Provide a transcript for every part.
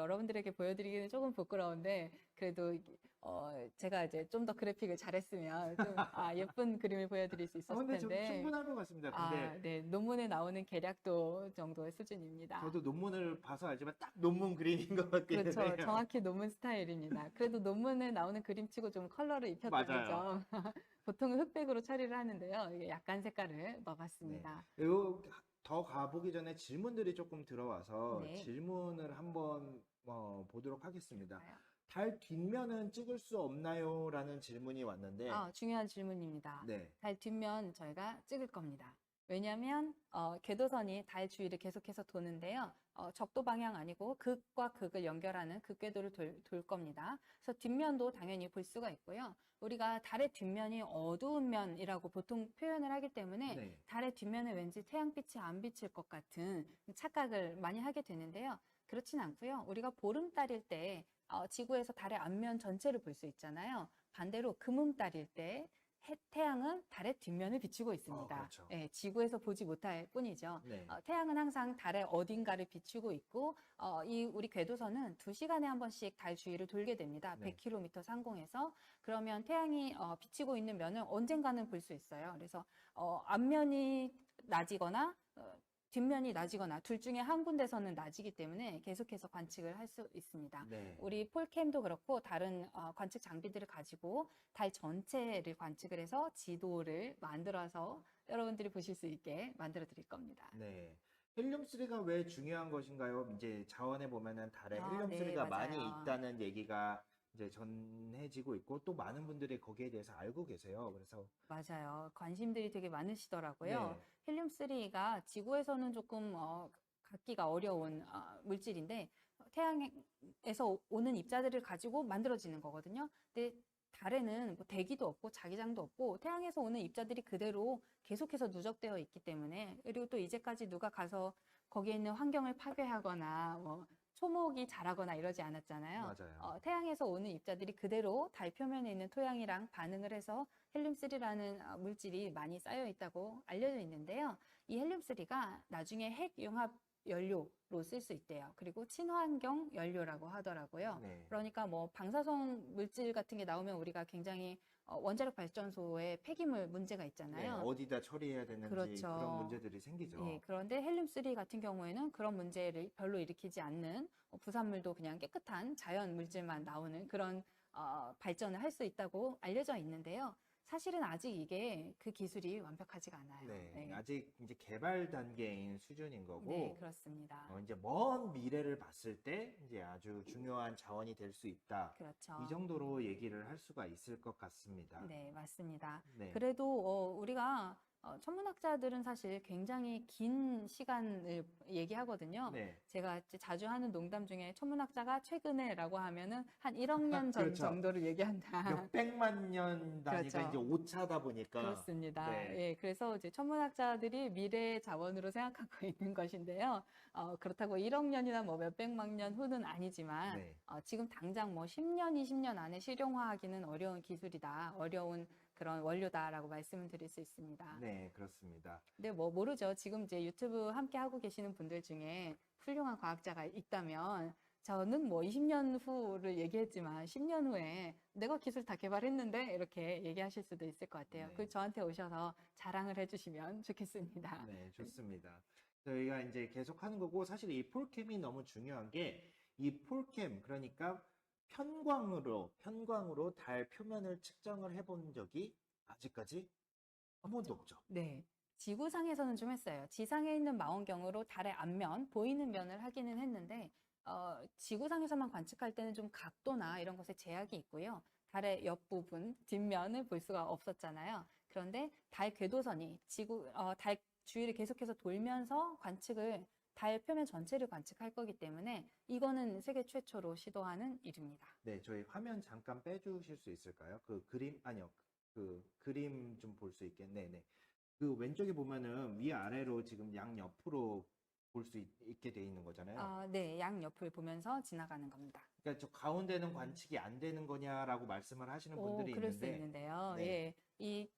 여러분들에게 보여드리기는 조금 부끄러운데 그래도 제가 이제 좀 더 그래픽을 잘했으면 좀 예쁜 그림을 보여드릴 수 있었을 근데 좀 텐데 충분한 것 같습니다. 근데 네, 논문에 나오는 계략도 정도의 수준입니다. 저도 논문을 봐서 알지만 딱 논문 그림인 것 같기는 그렇죠. 해요. 정확히 논문 스타일입니다. 그래도 논문에 나오는 그림치고 좀 컬러를 입혔다는 맞아요. 점. 보통은 흑백으로 처리를 하는데요. 이게 약간 색깔을 네. 넣어봤습니다. 그리고 더 가보기 전에 질문들이 조금 들어와서 네. 질문을 한번 보도록 하겠습니다. 볼까요? 달 뒷면은 찍을 수 없나요? 라는 질문이 왔는데, 중요한 질문입니다. 네. 달 뒷면 저희가 찍을 겁니다. 왜냐하면 궤도선이 달 주위를 계속해서 도는데요. 적도 방향 아니고 극과 극을 연결하는 극궤도를 돌 겁니다. 그래서 뒷면도 당연히 볼 수가 있고요. 우리가 달의 뒷면이 어두운 면이라고 보통 표현을 하기 때문에 네. 달의 뒷면에 왠지 태양빛이 안 비칠 것 같은 착각을 많이 하게 되는데요. 그렇진 않고요. 우리가 보름달일 때 지구에서 달의 앞면 전체를 볼 수 있잖아요. 반대로 금음달일 때 태양은 달의 뒷면을 비추고 있습니다. 그렇죠. 예, 지구에서 보지 못할 뿐이죠. 네. 태양은 항상 달의 어딘가를 비추고 있고 이 우리 궤도선은 2시간에 한 번씩 달 주위를 돌게 됩니다. 네. 100km 상공에서. 그러면 태양이 비치고 있는 면을 언젠가는 볼 수 있어요. 그래서 앞면이 낮이거나 뒷면이 낮이거나 둘 중에 한 군데서는 낮이기 때문에 계속해서 관측을 할 수 있습니다. 네. 우리 폴캠도 그렇고 다른 관측 장비들을 가지고 달 전체를 관측을 해서 지도를 만들어서 여러분들이 보실 수 있게 만들어 드릴 겁니다. 네. 헬륨3가 왜 중요한 것인가요? 이제 자원에 보면은 달에 네, 헬륨3가 많이 맞아요. 있다는 얘기가 이제 전해지고 있고 또 많은 분들이 거기에 대해서 알고 계세요. 그래서 맞아요. 관심들이 되게 많으시더라고요. 네. 헬륨3가 지구에서는 조금 갖기가 어려운 물질인데 태양에서 오는 입자들을 가지고 만들어지는 거거든요. 근데 달에는 뭐 대기도 없고 자기장도 없고 태양에서 오는 입자들이 그대로 계속해서 누적되어 있기 때문에 그리고 또 이제까지 누가 가서 거기에 있는 환경을 파괴하거나 뭐 초목이 자라거나 이러지 않았잖아요. 맞아요. 태양에서 오는 입자들이 그대로 달 표면에 있는 토양이랑 반응을 해서 헬륨3라는 물질이 많이 쌓여 있다고 알려져 있는데요. 이 헬륨3가 나중에 핵융합 연료로 쓸 수 있대요. 그리고 친환경 연료라고 하더라고요. 네. 그러니까 뭐 방사성 물질 같은 게 나오면 우리가 굉장히 원자력 발전소에 폐기물 문제가 네. 있잖아요. 어디다 처리해야 되는지 그런 그렇죠. 문제들이 생기죠. 예, 그런데 헬륨3 같은 경우에는 그런 문제를 별로 일으키지 않는 부산물도 그냥 깨끗한 자연 물질만 나오는 그런 발전을 할 수 있다고 알려져 있는데요. 사실은 아직 이게 그 기술이 완벽하지가 않아요. 네. 네, 아직 이제 개발 단계인 수준인 네, 거고 그렇습니다. 이제 먼 미래를 봤을 때 이제 아주 중요한 자원이 될 수 있다. 이 그렇죠. 정도로 얘기를 할 수가 있을 것 같습니다. 네, 맞습니다. 네. 그래도 우리가 천문학자들은 사실 굉장히 긴 시간을 얘기하거든요. 네. 제가 이제 자주 하는 농담 중에 천문학자가 최근에라고 하면은 한 1억 년 전 그렇죠. 정도를 얘기한다. 몇백만 년 단위가 그렇죠. 이제 오차다 보니까. 그렇습니다. 네. 예, 그래서 이제 천문학자들이 미래의 자원으로 생각하고 있는 것인데요. 그렇다고 1억 년이나 뭐 몇백만 년 후는 아니지만, 네. 지금 당장 뭐 10년, 20년 안에 실용화하기는 어려운 기술이다, 어려운 그런 원료다라고 말씀을 드릴 수 있습니다. 네, 그렇습니다. 근데 뭐 모르죠. 지금 이제 유튜브 함께 하고 계시는 분들 중에 훌륭한 과학자가 있다면 저는 뭐 20년 후를 얘기했지만 10년 후에 내가 기술 다 개발했는데 이렇게 얘기하실 수도 있을 것 같아요. 네. 그 저한테 오셔서 자랑을 해주시면 좋겠습니다. 네, 좋습니다. 저희가 이제 계속 하는 거고, 사실 이 폴캠이 너무 중요한 게, 이 폴캠, 그러니까 편광으로 달 표면을 측정을 해본 적이 아직까지 한 번도 없죠. 네. 지구상에서는 좀 했어요. 지상에 있는 망원경으로 달의 앞면, 보이는 면을 확인은 했는데, 지구상에서만 관측할 때는 좀 각도나 이런 것에 제약이 있고요. 달의 옆부분, 뒷면을 볼 수가 없었잖아요. 그런데 달 궤도선이 달 주위를 계속해서 돌면서 달 표면 전체를 관측할 거기 때문에 이거는 세계 최초로 시도하는 일입니다. 네, 저희 화면 잠깐 빼주실 수 있을까요? 그 그림, 아니요. 그 그림 좀 볼 수 있게. 네네. 그 왼쪽에 보면은 위아래로 지금 양옆으로 볼 수 있게 돼 있는 거잖아요. 네, 양옆을 보면서 지나가는 겁니다. 그러니까 저 가운데는 관측이 안 되는 거냐라고 말씀을 하시는 분들이 그럴 수 있는데, 있는데요. 네, 예, 이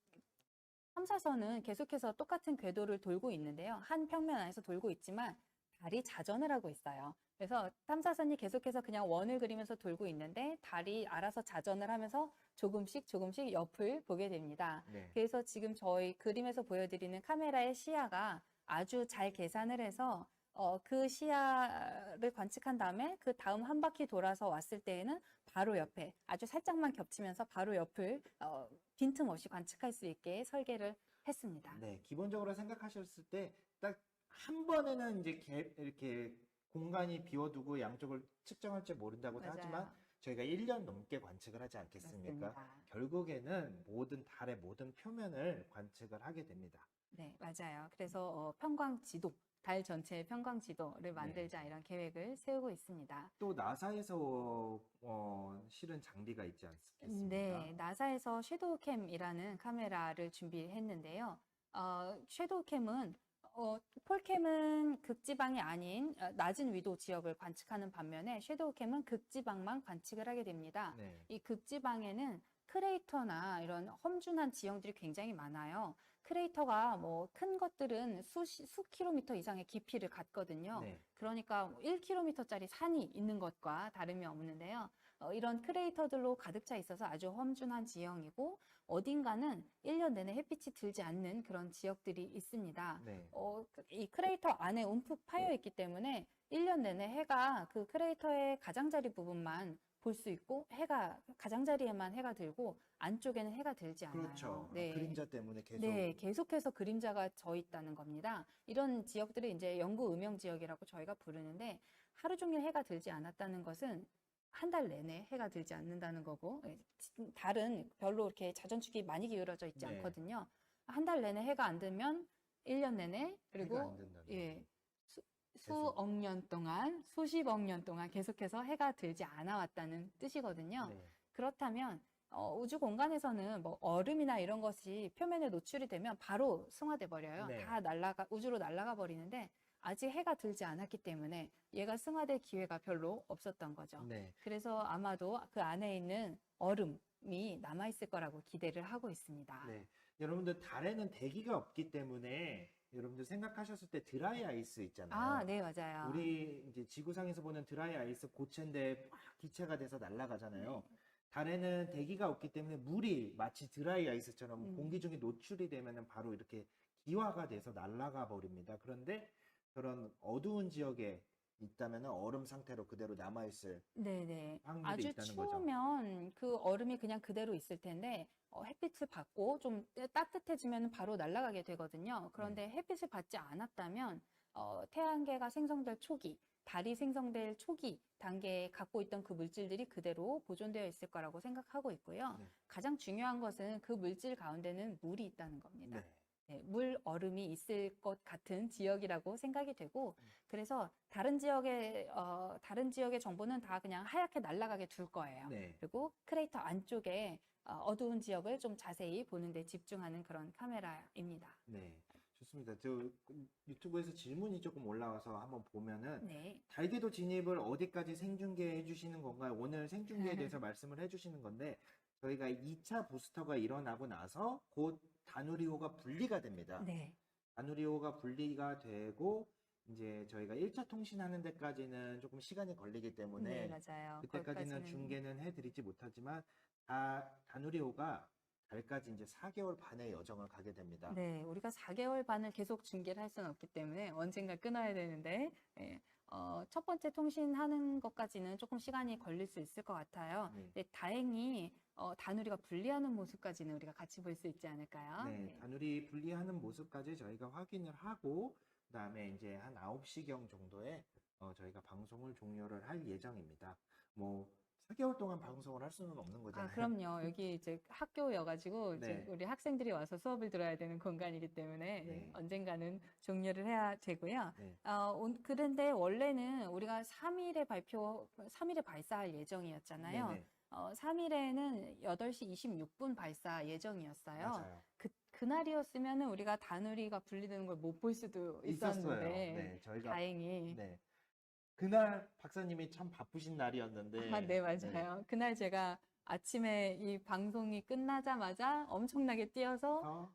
탐사선은 계속해서 똑같은 궤도를 돌고 있는데요. 한 평면 안에서 돌고 있지만 달이 자전을 하고 있어요. 그래서 탐사선이 계속해서 그냥 원을 그리면서 돌고 있는데 달이 알아서 자전을 하면서 조금씩 조금씩 옆을 보게 됩니다. 네. 그래서 지금 저희 그림에서 보여드리는 카메라의 시야가 아주 잘 계산을 해서 그 시야를 관측한 다음에 그 다음 한 바퀴 돌아서 왔을 때에는 바로 옆에 아주 살짝만 겹치면서 바로 옆을 빈틈없이 관측할 수 있게 설계를 했습니다. 네, 기본적으로 생각하셨을 때 딱 한 번에는 이제 이렇게 공간이 비워두고 양쪽을 측정할지 모른다고 하지만 맞아요. 저희가 1년 넘게 관측을 하지 않겠습니까? 맞습니다. 결국에는 달의 모든 표면을 관측을 하게 됩니다. 네, 맞아요. 그래서 평광지도, 달 전체의 평광지도를 만들자 이런 계획을 세우고 있습니다. 또 나사에서 실은 장비가 있지 않겠습니까? 네, 나사에서 섀도우캠이라는 카메라를 준비했는데요. 섀도우캠은 폴캠은 극지방이 아닌 낮은 위도 지역을 관측하는 반면에 섀도우캠은 극지방만 관측을 하게 됩니다. 네. 이 극지방에는 크레이터나 이런 험준한 지형들이 굉장히 많아요. 크레이터가 뭐 큰 것들은 수 킬로미터 이상의 깊이를 갖거든요. 네. 그러니까 1km짜리 산이 있는 것과 다름이 없는데요. 이런 크레이터들로 가득 차 있어서 아주 험준한 지형이고 어딘가는 1년 내내 햇빛이 들지 않는 그런 지역들이 있습니다. 네. 이 크레이터 안에 움푹 파여 있기 때문에 1년 내내 해가 그 크레이터의 가장자리 부분만 볼 수 있고 가장자리에만 해가 들고 안쪽에는 해가 들지 않아요. 그렇죠. 네. 그림자 때문에 계속. 네, 계속해서 그림자가 져 있다는 겁니다. 이런 지역들을 이제 영구 음영 지역이라고 저희가 부르는데 하루 종일 해가 들지 않았다는 것은 한 달 내내 해가 들지 않는다는 거고 달은 별로 이렇게 자전축이 많이 기울어져 있지 네. 않거든요. 한 달 내내 해가 안 들면 1년 내내 그리고 해가 안 된다는 예, 계속. 수억 년 동안 수십억 년 동안 계속해서 해가 들지 않아 왔다는 뜻이거든요. 네. 그렇다면 우주 공간에서는 뭐 얼음이나 이런 것이 표면에 노출이 되면 바로 승화돼 버려요. 네. 다 우주로 날아가 버리는데 아직 해가 들지 않았기 때문에 얘가 승화될 기회가 별로 없었던 거죠. 네. 그래서 아마도 그 안에 있는 얼음이 남아 있을 거라고 기대를 하고 있습니다. 네. 여러분들 달에는 대기가 없기 때문에 여러분들 생각하셨을 때 드라이 아이스 있잖아요. 아, 네, 맞아요. 우리 이제 지구상에서 보는 드라이 아이스 고체인데 막 기체가 돼서 날아가잖아요. 네. 달에는 대기가 없기 때문에 물이 마치 드라이 아이스처럼 음. 공기 중에 노출이 되면은 바로 이렇게 기화가 돼서 날아가 버립니다. 그런데 저런 어두운 지역에 있다면은 얼음 상태로 그대로 남아있을 네네. 확률이 아주 있다는 거죠. 추우면 그 얼음이 그냥 그대로 있을 텐데 햇빛을 받고 좀 따뜻해지면 바로 날아가게 되거든요. 그런데 햇빛을 받지 않았다면 태양계가 생성될 초기, 달이 생성될 초기 단계에 갖고 있던 그 물질들이 그대로 보존되어 있을 거라고 생각하고 있고요. 네. 가장 중요한 것은 그 물질 가운데는 물이 있다는 겁니다. 네. 네, 물 얼음이 있을 것 같은 지역이라고 생각이 되고 그래서 다른 지역의 정보는 다 그냥 하얗게 날아가게 둘 거예요. 네. 그리고 크레이터 안쪽에 어두운 지역을 좀 자세히 보는 데 집중하는 그런 카메라입니다. 네. 좋습니다. 유튜브에서 질문이 조금 올라와서 한번 보면은 네. 달궤도 진입을 어디까지 생중계해 주시는 건가요? 오늘 생중계에 대해서 말씀을 해 주시는 건데 저희가 2차 부스터가 일어나고 나서 곧 다누리호가 분리가 됩니다. 네. 다누리호가 분리가 되고 이제 저희가 1차 통신하는 데까지는 조금 시간이 걸리기 때문에 네, 맞아요. 그때까지는 거기까지는- 중계는 해드리지 못하지만 다누리호가 달까지 이제 4개월 반의 여정을 가게 됩니다. 네, 우리가 4개월 반을 계속 중계를 할 수는 없기 때문에 언젠가 끊어야 되는데, 첫 번째 통신하는 것까지는 조금 시간이 걸릴 수 있을 것 같아요. 네. 근데 다행히 다누리가 분리하는 모습까지는 우리가 같이 볼 수 있지 않을까요? 네, 다누리 분리하는 모습까지 저희가 확인을 하고 그다음에 이제 한 9시경 정도에 저희가 방송을 종료를 할 예정입니다. 뭐 4개월 동안 방송을 할 수는 없는 거잖아요. 그럼요. 여기 이제 학교여가지고 이제 네. 우리 학생들이 와서 수업을 들어야 되는 공간이기 때문에 네. 언젠가는 종료를 해야 되고요. 네. 그런데 원래는 우리가 3일에 발사할 예정이었잖아요. 네네. 3일에는 8시 26분 발사 예정이었어요. 맞아요. 그날이었으면 우리가 다누리가 분리되는 걸 못 볼 수도 있었어요. 있었는데 네, 저희가 다행히 네. 그날 박사님이 참 바쁘신 날이었는데 네, 맞아요. 그날 제가 아침에 이 방송이 끝나자마자 엄청나게 뛰어서